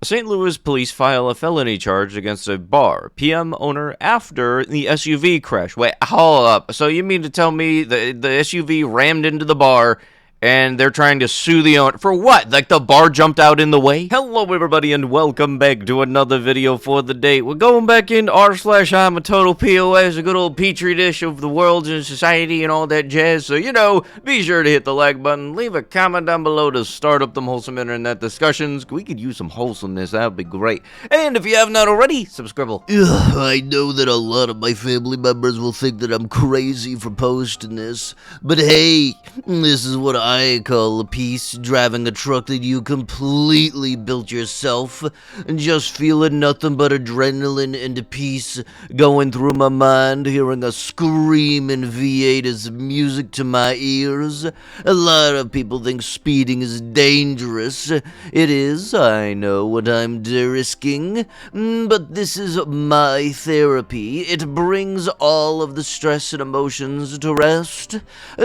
St. Louis police file a felony charge against a bar PM owner after the SUV crash. Wait, hold up. So you mean to tell me the SUV rammed into the bar and they're trying to sue the owner for what? Like the bar jumped out in the way? Hello everybody and welcome back to another video for the day. We're going back into r/iamatotalpieceofsh, a good old petri dish of the world and society and all that jazz. So, be sure to hit the like button, leave a comment down below to start up them wholesome internet discussions. We could use some wholesomeness, that would be great. And if you have not already, subscribe. I know that a lot of my family members will think that I'm crazy for posting this, but hey, this is what I call a piece, driving a truck that you completely built yourself, and just feeling nothing but adrenaline and peace going through my mind, hearing a screaming V8 as music to my ears. A lot of people think speeding is dangerous. It is, I know what I'm risking, but this is my therapy. It brings all of the stress and emotions to rest.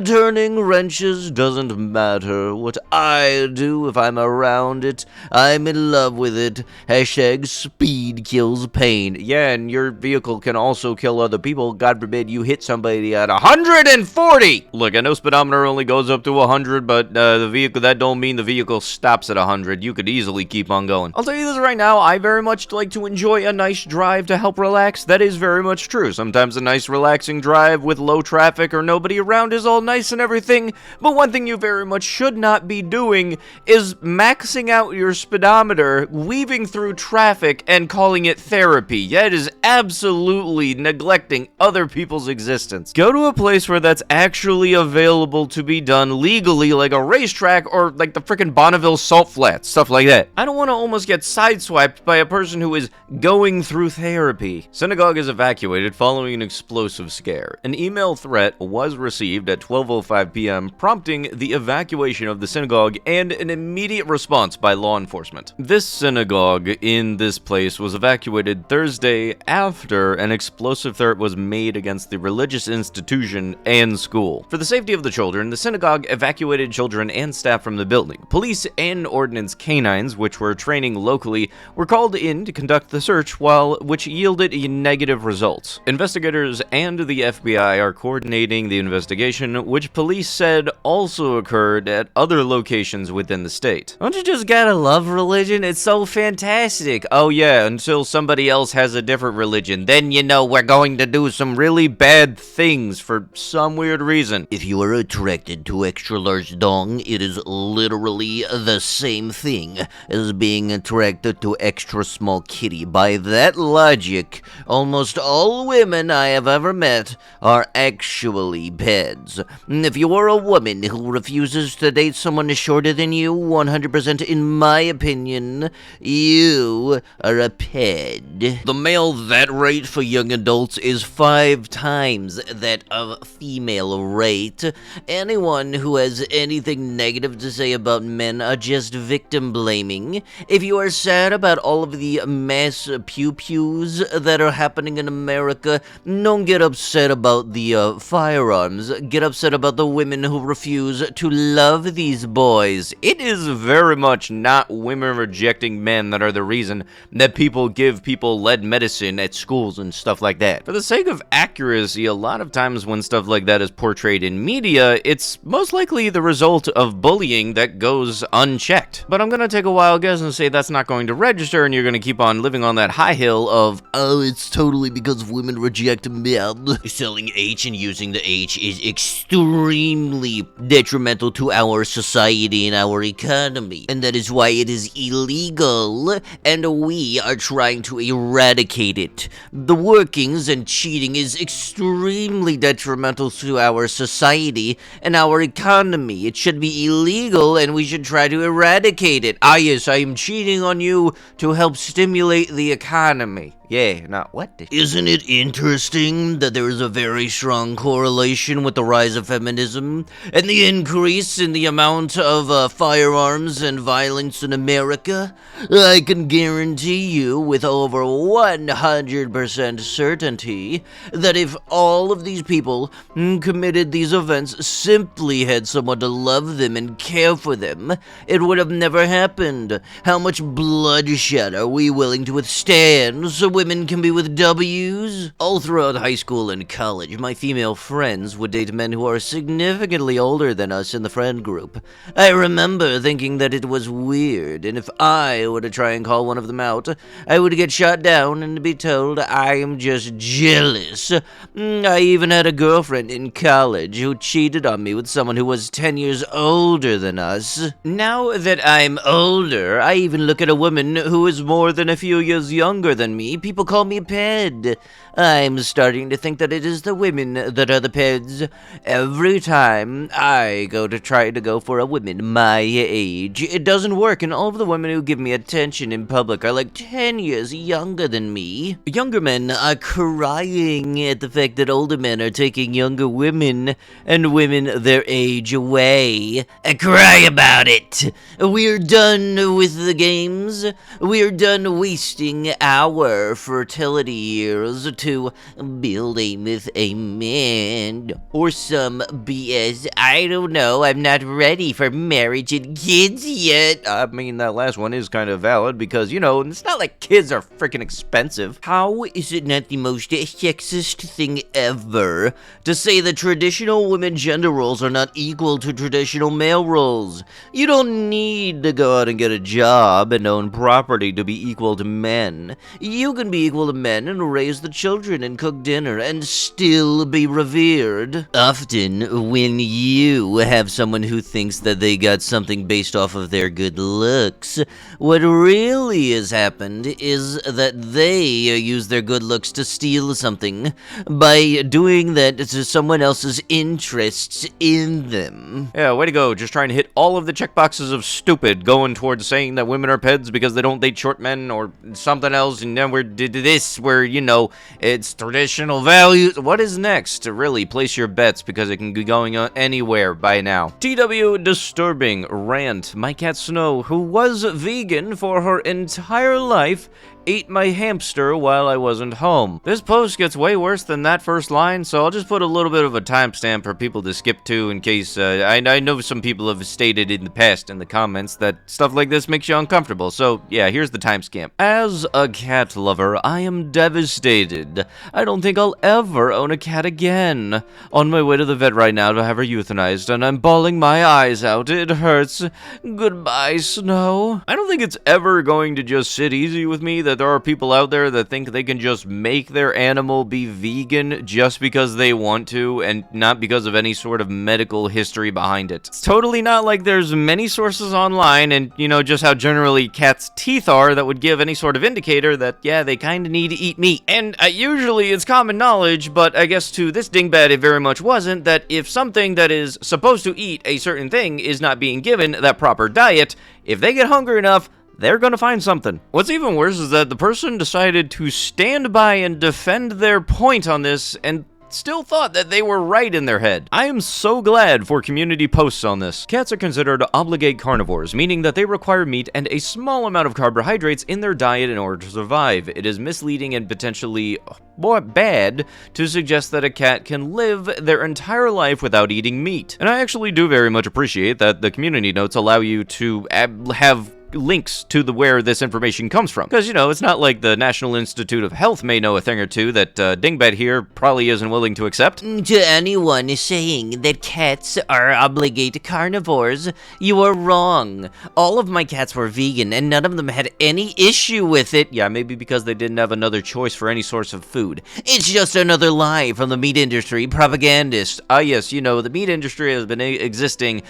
Turning wrenches doesn't matter what I do if I'm around it. I'm in love with it. Hashtag speed kills pain. Yeah, and your vehicle can also kill other people. God forbid you hit somebody at 140! Look, I know speedometer only goes up to 100, but the vehicle, that don't mean the vehicle stops at 100. You could easily keep on going. I'll tell you this right now, I very much like to enjoy a nice drive to help relax. That is very much true. Sometimes a nice relaxing drive with low traffic or nobody around is all nice and everything, but one thing you very much should not be doing is maxing out your speedometer, weaving through traffic, and calling it therapy. Yeah, it is absolutely neglecting other people's existence. Go to a place where that's actually available to be done legally, like a racetrack or like the frickin' Bonneville Salt Flats, stuff like that. I don't want to almost get sideswiped by a person who is going through therapy. Synagogue is evacuated following an explosive scare. An email threat was received at 12:05 p.m. prompting the evacuation of the synagogue and an immediate response by law enforcement. This synagogue in this place was evacuated Thursday after an explosive threat was made against the religious institution and school. For the safety of the children, the synagogue evacuated children and staff from the building. Police and ordnance canines, which were training locally, were called in to conduct the search, which yielded negative results. Investigators and the FBI are coordinating the investigation, which police said also occurred at other locations within the state. Don't you just gotta love religion? It's so fantastic. Oh yeah, until somebody else has a different religion. Then we're going to do some really bad things for some weird reason. If you are attracted to extra large dong, it is literally the same thing as being attracted to extra small kitty. By that logic, almost all women I have ever met are actually peds. If you are a woman who refuses to date someone shorter than you, 100% in my opinion, you are a ped. The male that rate for young adults is 5 times that of female rate. Anyone who has anything negative to say about men are just victim blaming. If you are sad about all of the mass pew-pews that are happening in America, don't get upset about the firearms. Get upset about the women who refuse to love these boys. It is very much not women rejecting men that are the reason that people give people lead medicine at schools and stuff like that. For the sake of accuracy, a lot of times when stuff like that is portrayed in media, it's most likely the result of bullying that goes unchecked. But I'm gonna take a wild guess and say that's not going to register, and you're gonna keep on living on that high hill of, oh, it's totally because women reject men. Selling H and using the H is extremely detrimental to our society and our economy, and that is why it is illegal, and we are trying to eradicate it. The workings and cheating is extremely detrimental to our society and our economy. It should be illegal, and we should try to eradicate it. Ah yes, I am cheating on you to help stimulate the economy. Yeah, not what? Isn't it interesting that there is a very strong correlation with the rise of feminism and the increase in the amount of firearms and violence in America? I can guarantee you with over 100% certainty that if all of these people committed these events simply had someone to love them and care for them, it would have never happened. How much bloodshed are we willing to withstand so women can be with W's? All throughout high school and college, my female friends would date men who are significantly older than us in the friend group. I remember thinking that it was weird, and if I were to try and call one of them out, I would get shot down and be told I am just jealous. I even had a girlfriend in college who cheated on me with someone who was 10 years older than us. Now that I'm older, I even look at a woman who is more than a few years younger than me. People call me Ped. I'm starting to think that it is the women that are the Peds. Every time I go to try to go for a woman my age, it doesn't work, and all of the women who give me attention in public are like 10 years younger than me. Younger men are crying at the fact that older men are taking younger women and women their age away. Cry about it. We're done with the games. We're done wasting our fertility years to build a myth, a man, or some BS. I don't know. I'm not ready for marriage and kids yet. I mean, that last one is kind of valid because, you know, it's not like kids are freaking expensive. How is it not the most sexist thing ever to say that traditional women gender roles are not equal to traditional male roles? You don't need to go out and get a job and own property to be equal to men. You can be equal to men and raise the children and cook dinner and still be revered. Often, when you have someone who thinks that they got something based off of their good looks, what really has happened is that they use their good looks to steal something by doing that to someone else's interests in them. Yeah, way to go. Just trying to hit all of the checkboxes of stupid, going towards saying that women are Peds because they don't date short men or something else, and then we're this where, you know, it's traditional values. What is next? Really, place your bets because it can be going on anywhere by now. TW disturbing rant. My cat Snow, who was vegan for her entire life, ate my hamster while I wasn't home. This post gets way worse than that first line, so I'll just put a little bit of a timestamp for people to skip to in case, I know some people have stated in the past in the comments that stuff like this makes you uncomfortable, so yeah, here's the timestamp. As a cat lover, I am devastated. I don't think I'll ever own a cat again. On my way to the vet right now to have her euthanized, and I'm bawling my eyes out. It hurts. Goodbye, Snow. I don't think it's ever going to just sit easy with me that there are people out there that think they can just make their animal be vegan just because they want to and not because of any sort of medical history behind it. It's totally not like there's many sources online and, you know, just how generally cats' teeth are that would give any sort of indicator that, yeah, they kind of need to eat meat. And usually it's common knowledge, but I guess to this dingbat it very much wasn't, that if something that is supposed to eat a certain thing is not being given that proper diet, if they get hungry enough, they're gonna find something. What's even worse is that the person decided to stand by and defend their point on this and still thought that they were right in their head. I am so glad for community posts on this. Cats are considered obligate carnivores, meaning that they require meat and a small amount of carbohydrates in their diet in order to survive. It is misleading and potentially bad to suggest that a cat can live their entire life without eating meat. And I actually do very much appreciate that the community notes allow you to have links to where this information comes from. Because, you know, it's not like the National Institute of Health may know a thing or two that Dingbat here probably isn't willing to accept. To anyone saying that cats are obligate carnivores, you are wrong. All of my cats were vegan, and none of them had any issue with it. Yeah, maybe because they didn't have another choice for any source of food. It's just another lie from the meat industry propagandists. Ah, yes, you know, the meat industry has been existing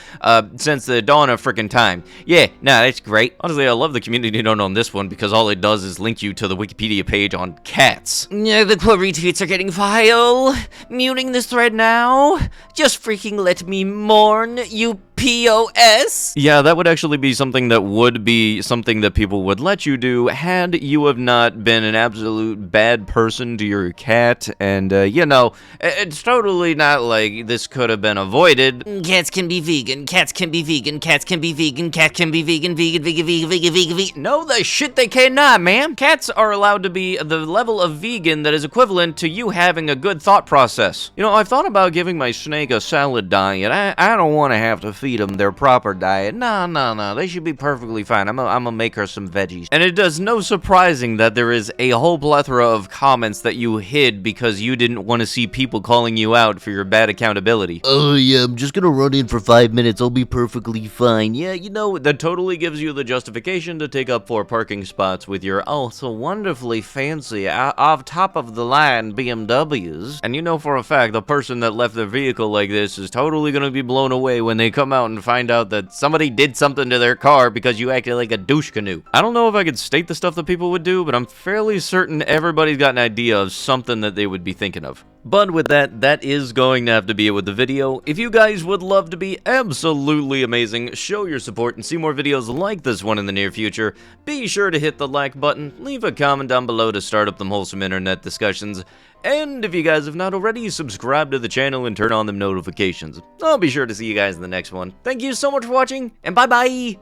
since the dawn of frickin' time. Yeah, nah, that's great. Honestly, I love the community note on this one because all it does is link you to the Wikipedia page on cats. The poor retweets are getting vile. Muting this thread now. Just freaking let me mourn, you POS? Yeah, that would actually be something that people would let you do had you have not been an absolute bad person to your cat. And, you know, it's totally not like this could have been avoided. Cats can be vegan, cats can be vegan, cats can be vegan, cat can be vegan, vegan. No, the shit they cannot, man. Cats are allowed to be the level of vegan that is equivalent to you having a good thought process. You know, I've thought about giving my snake a salad diet. I don't want to have to feed them their proper diet. No. They should be perfectly fine. I'm gonna make her some veggies. And it does no surprising that there is a whole plethora of comments that you hid because you didn't want to see people calling you out for your bad accountability. Oh yeah, I'm just gonna run in for 5 minutes. I'll be perfectly fine. Yeah, you know, that totally gives you the justification to take up 4 parking spots with your so wonderfully fancy, off top of the line BMWs. And you know for a fact the person that left their vehicle like this is totally gonna be blown away when they come out and find out that somebody did something to their car because you acted like a douche canoe. I don't know if I could state the stuff that people would do, but I'm fairly certain everybody's got an idea of something that they would be thinking of. But with that is going to have to be it with the video. If you guys would love to be absolutely amazing, show your support, and see more videos like this one in the near future, be sure to hit the like button, leave a comment down below to start up them wholesome internet discussions, and if you guys have not already, subscribe to the channel and turn on them notifications. I'll be sure to see you guys in the next one. Thank you so much for watching, and bye-bye!